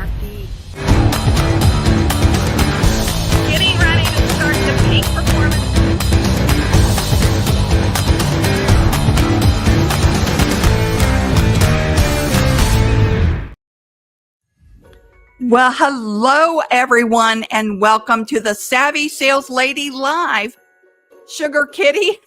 Jackie. Getting ready to start the peak performance. Well, hello everyone, and welcome to the Savvy Sales Lady Live. Sugar Kitty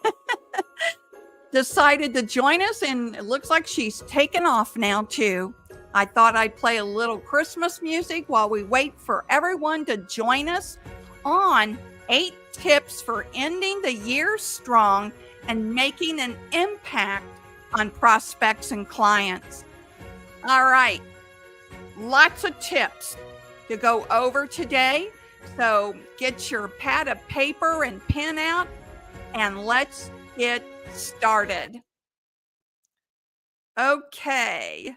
decided to join us, and it looks like she's taken off now too. I thought I'd play a little Christmas music while we wait for everyone to join us on 8 tips for ending the year strong and making an impact on prospects and clients. All right, lots of tips to go over today. So get your pad of paper and pen out and let's get started. Okay.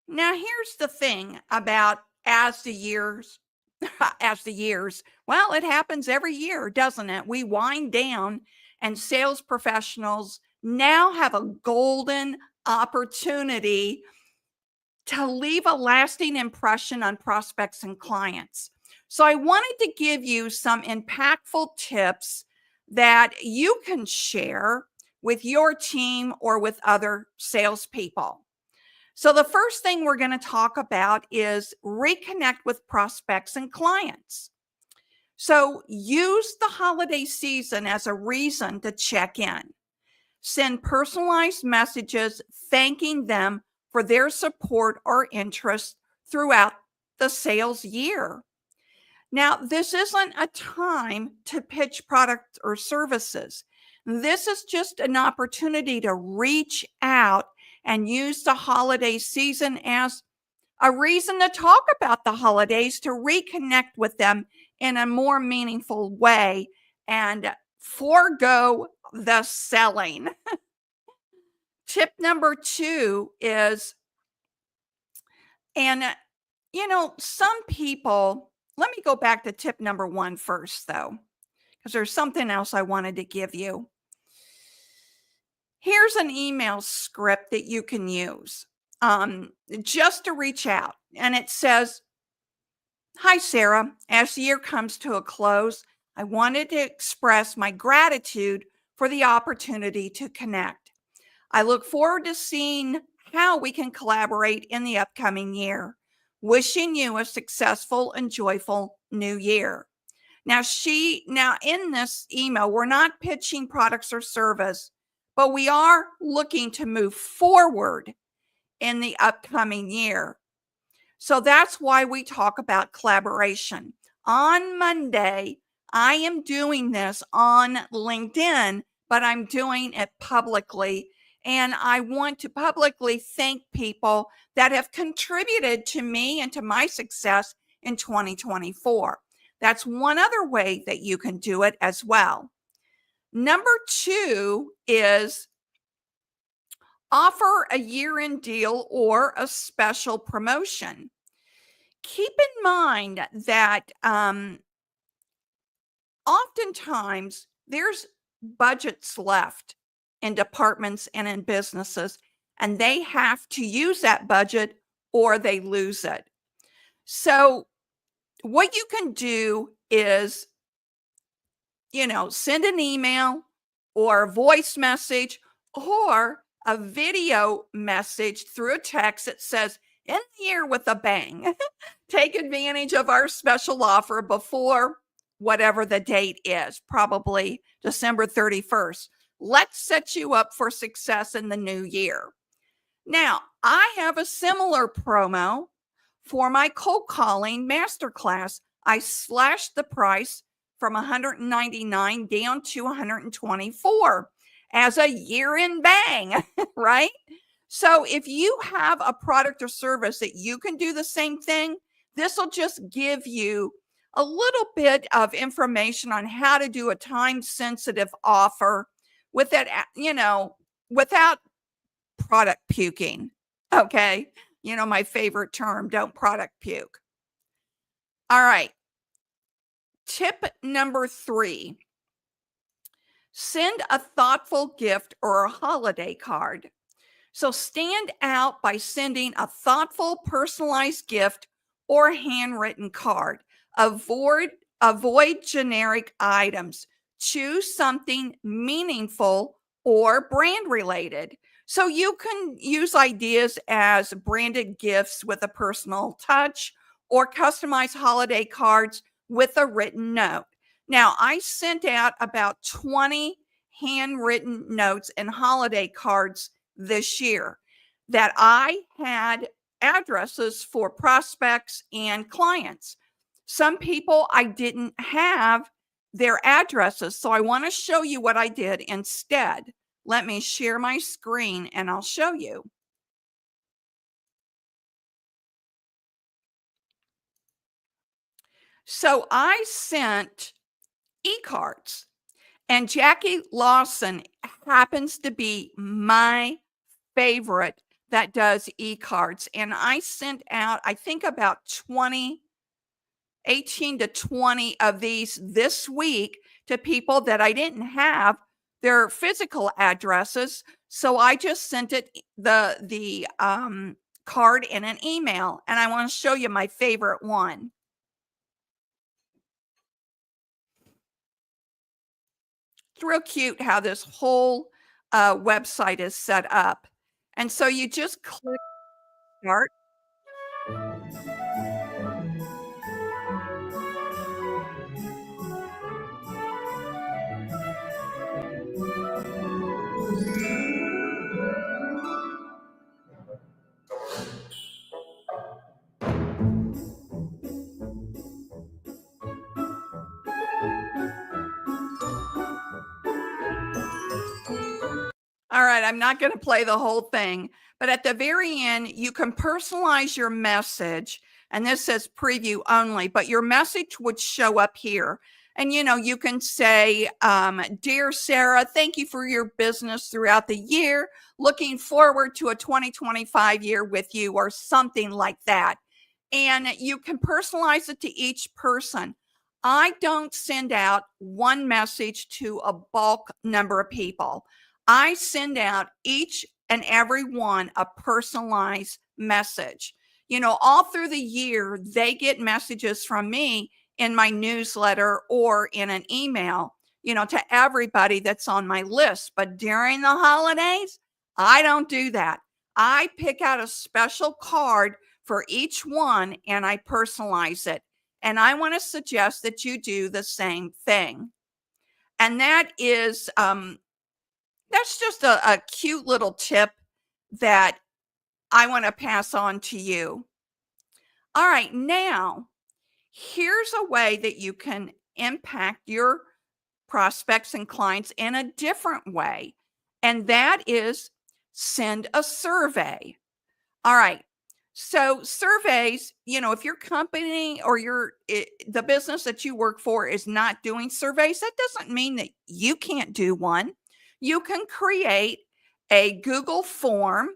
Now here's the thing about as the years, well, it happens every year, doesn't it? We wind down, and sales professionals now have a golden opportunity to leave a lasting impression on prospects and clients. So I wanted to give you some impactful tips that you can share with your team or with other salespeople. So the first thing we're going to talk about is reconnect with prospects and clients. So use the holiday season as a reason to check in. Send personalized messages thanking them for their support or interest throughout the sales year. Now, this isn't a time to pitch products or services. This is just an opportunity to reach out and use the holiday season as a reason to talk about the holidays, to reconnect with them in a more meaningful way and forego the selling. Tip number 2 is, and some people, let me go back to tip number 1 first, though, because there's something else I wanted to give you. Here's an email script that you can use just to reach out. And it says, "Hi, Sarah. As the year comes to a close, I wanted to express my gratitude for the opportunity to connect. I look forward to seeing how we can collaborate in the upcoming year. Wishing you a successful and joyful new year." Now in this email, we're not pitching products or service, but we are looking to move forward in the upcoming year. So that's why we talk about collaboration. On Monday, I am doing this on LinkedIn, but I'm doing it publicly. And I want to publicly thank people that have contributed to me and to my success in 2024. That's one other way that you can do it as well. Number 2 is offer a year-end deal or a special promotion. Keep in mind that oftentimes there's budgets left in departments and in businesses, and they have to use that budget or they lose it. So what you can do is, send an email or a voice message or a video message through a text that says, "In the year with a bang, take advantage of our special offer before whatever the date is, probably December 31st. Let's set you up for success in the new year." Now, I have a similar promo for my cold calling masterclass. I slashed the price from $199 down to $124 as a year-end bang, right? So if you have a product or service that you can do the same thing, this will just give you a little bit of information on how to do a time-sensitive offer with it, without product puking. Okay. My favorite term, don't product puke. All right. Tip number 3, send a thoughtful gift or a holiday card. So stand out by sending a thoughtful, personalized gift or handwritten card. Avoid avoid generic items. Choose something meaningful or brand related. So you can use ideas as branded gifts with a personal touch or customize holiday cards with a written note. Now, I sent out about 20 handwritten notes and holiday cards this year that I had addresses for prospects and clients. Some people I didn't have their addresses. So I want to show you what I did instead. Let me share my screen and I'll show you. So I sent e-cards, and Jackie Lawson happens to be my favorite that does e-cards. And I sent out, I think about 18 to 20 of these this week to people that I didn't have their physical addresses. So I just sent it the card in an email. And I want to show you my favorite one. It's real cute how this whole website is set up. And so you just click start. All right, I'm not going to play the whole thing, but at the very end, you can personalize your message. And this says preview only, but your message would show up here. And you can say, Dear Sarah, thank you for your business throughout the year. Looking forward to a 2025 year with you, or something like that. And you can personalize it to each person. I don't send out one message to a bulk number of people. I send out each and every one a personalized message. All through the year, they get messages from me in my newsletter or in an email, to everybody that's on my list. But during the holidays, I don't do that. I pick out a special card for each one and I personalize it. And I want to suggest that you do the same thing. And that's just a cute little tip that I want to pass on to you. All right, now here's a way that you can impact your prospects and clients in a different way, and that is send a survey. All right. So surveys, if your company or the business that you work for is not doing surveys, that doesn't mean that you can't do one. You can create a Google form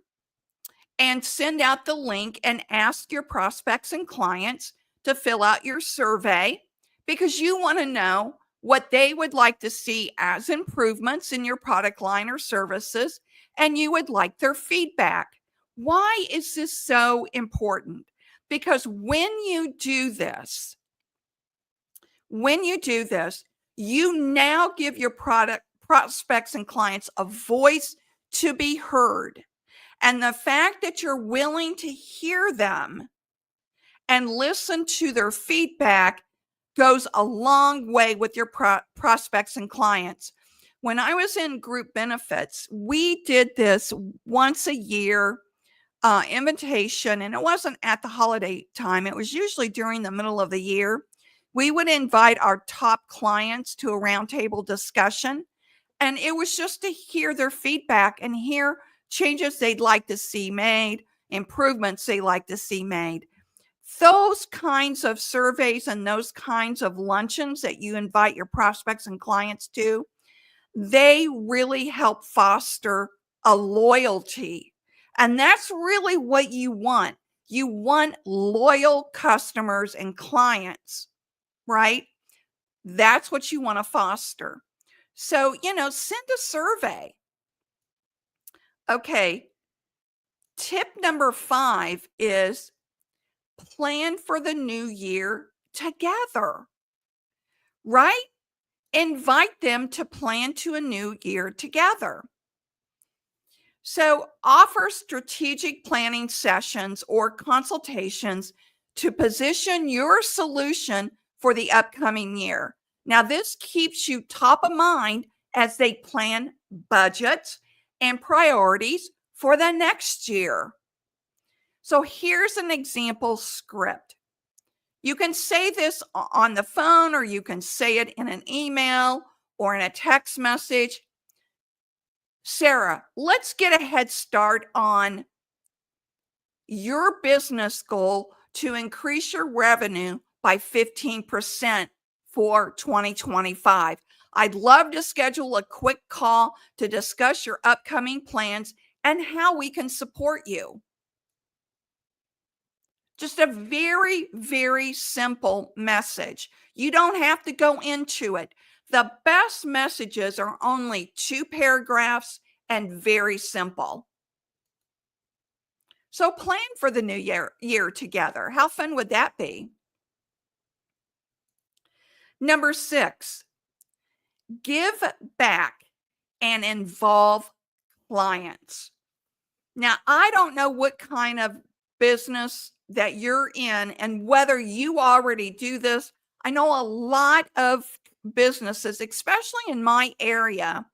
and send out the link and ask your prospects and clients to fill out your survey, because you want to know what they would like to see as improvements in your product line or services, and you would like their feedback. Why is this so important? Because when you do this, you now give your product prospects and clients a voice to be heard. And the fact that you're willing to hear them and listen to their feedback goes a long way with your prospects and clients. When I was in group benefits, we did this once a year invitation, and it wasn't at the holiday time. It was usually during the middle of the year. We would invite our top clients to a roundtable discussion, and it was just to hear their feedback and hear changes they'd like to see made, improvements they like to see made. Those kinds of surveys and those kinds of luncheons that you invite your prospects and clients to, they really help foster a loyalty. And that's really what you want. You want loyal customers and clients, right? That's what you want to foster. So, send a survey. Okay. tip number 5 is plan for the new year together, right? Invite them to plan to a new year together. So, offer strategic planning sessions or consultations to position your solution for the upcoming year. Now, this keeps you top of mind as they plan budgets and priorities for the next year. So, here's an example script. You can say this on the phone, or you can say it in an email or in a text message. Sarah, let's get a head start on your business goal to increase your revenue by 15% for 2025. I'd love to schedule a quick call to discuss your upcoming plans and how we can support you. Just a very, very simple message. You don't have to go into it. The best messages are only 2 paragraphs and very simple. So plan for the new year together. How fun would that be? Number 6, give back and involve clients. Now, I don't know what kind of business that you're in and whether you already do this. I know a lot of businesses, especially in my area,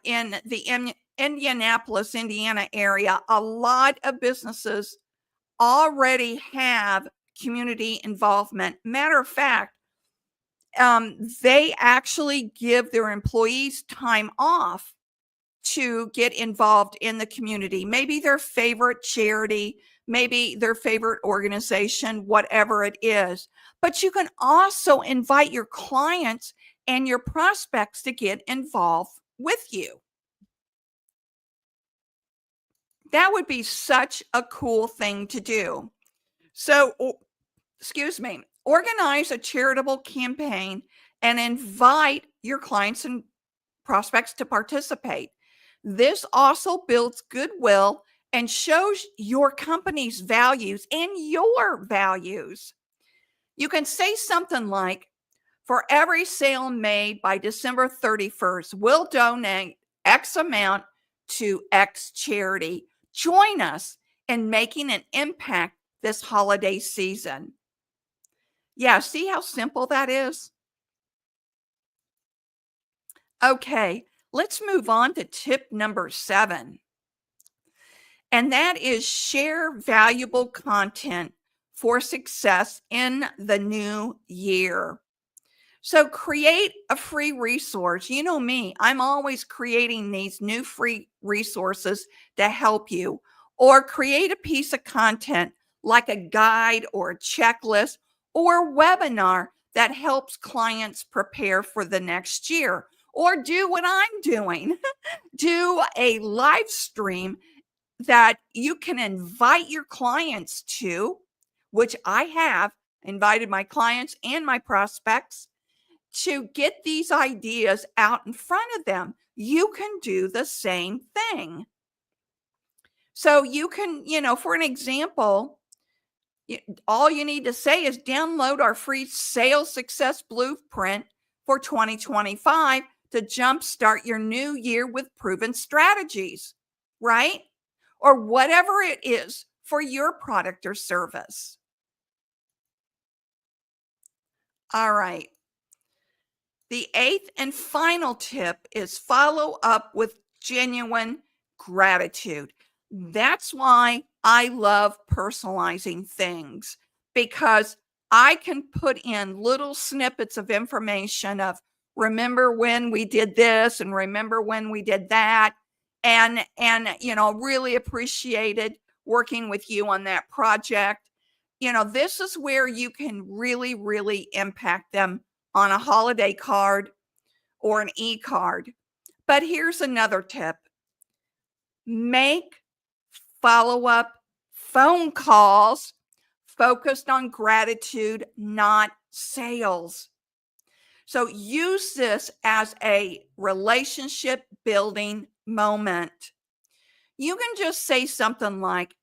in the Indianapolis, Indiana area, a lot of businesses already have community involvement. Matter of fact, they actually give their employees time off to get involved in the community, maybe their favorite charity, maybe their favorite organization, whatever it is. But you can also invite your clients and your prospects to get involved with you. That would be such a cool thing to do. So, excuse me, organize a charitable campaign and invite your clients and prospects to participate. This also builds goodwill and shows your company's values and your values. You can say something like, for every sale made by December 31st, we'll donate X amount to X charity. Join us in making an impact this holiday season. Yeah, see how simple that is? Okay, let's move on to tip number 7. And that is share valuable content for success in the new year. So create a free resource. You know me, I'm always creating these new free resources to help you. Or create a piece of content like a guide or a checklist or a webinar that helps clients prepare for the next year. Or do what I'm doing. Do a live stream that you can invite your clients to, which I have invited my clients and my prospects to get these ideas out in front of them. You can do the same thing. So you can, for an example, all you need to say is download our free sales success blueprint for 2025 to jumpstart your new year with proven strategies, right? Or whatever it is for your product or service. All right. The 8th and final tip is follow up with genuine gratitude. That's why I love personalizing things, because I can put in little snippets of information of remember when we did this and remember when we did that, and really appreciated working with you on that project. This is where you can really, really impact them on a holiday card or an e-card. But here's another tip. Make follow-up phone calls focused on gratitude, not sales. So use this as a relationship building moment. You can just say something like,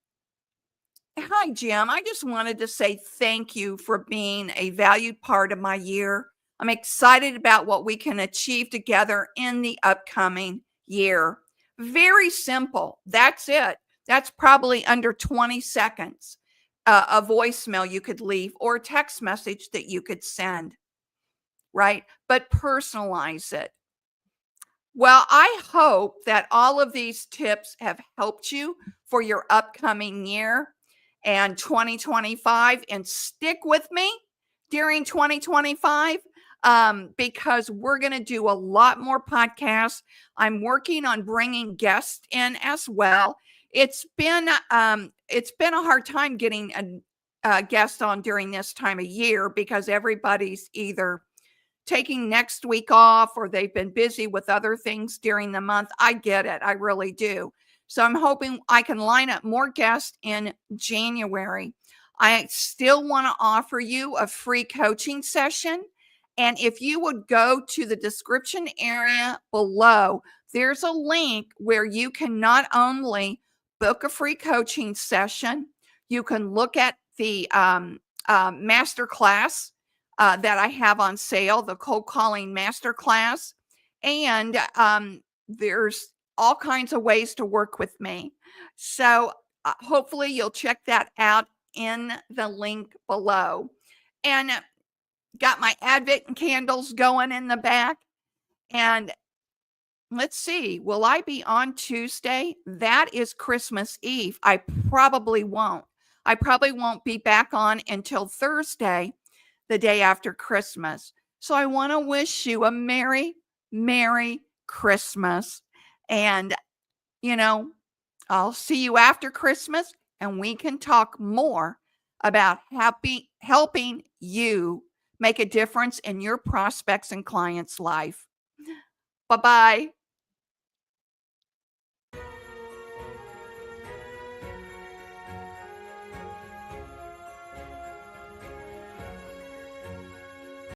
"Hi, Jim. I just wanted to say thank you for being a valued part of my year. I'm excited about what we can achieve together in the upcoming year." Very simple. That's it. That's probably under 20 seconds. A voicemail you could leave or a text message that you could send, right? But personalize it. Well, I hope that all of these tips have helped you for your upcoming year and 2025, and stick with me during 2025 because we're going to do a lot more podcasts. I'm working on bringing guests in as well. It's been a hard time getting a guest on during this time of year because everybody's either taking next week off or they've been busy with other things during the month. I get it. I really do. So I'm hoping I can line up more guests in January. I still want to offer you a free coaching session. And if you would go to the description area below, there's a link where you can not only book a free coaching session, you can look at the master class that I have on sale, the cold calling masterclass. And there's all kinds of ways to work with me. So hopefully you'll check that out in the link below. And got my Advent candles going in the back. And let's see, will I be on Tuesday? That is Christmas Eve. I probably won't. I probably won't be back on until Thursday, the day after Christmas. So I want to wish you a Merry, Merry Christmas. And, you know, I'll see you after Christmas and we can talk more about helping you make a difference in your prospects and clients' life. Bye bye.